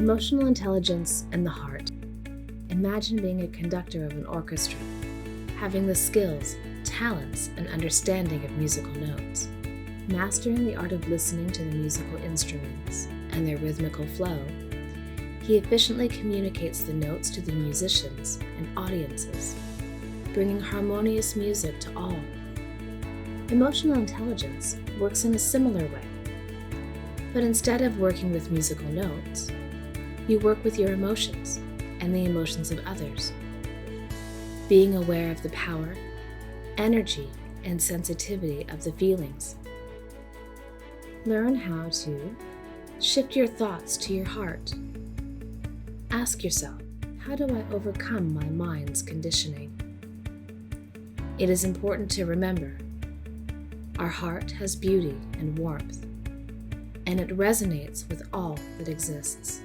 Emotional intelligence and the heart. Imagine being a conductor of an orchestra, having the skills, talents, and understanding of musical notes. Mastering the art of listening to the musical instruments and their rhythmical flow, he efficiently communicates the notes to the musicians and audiences, bringing harmonious music to all. Emotional intelligence works in a similar way, but instead of working with musical notes, you work with your emotions and the emotions of others, being aware of the power, energy, and sensitivity of the feelings. Learn how to shift your thoughts to your heart. Ask yourself, how do I overcome my mind's conditioning? It is important to remember, our heart has beauty and warmth, and it resonates with all that exists.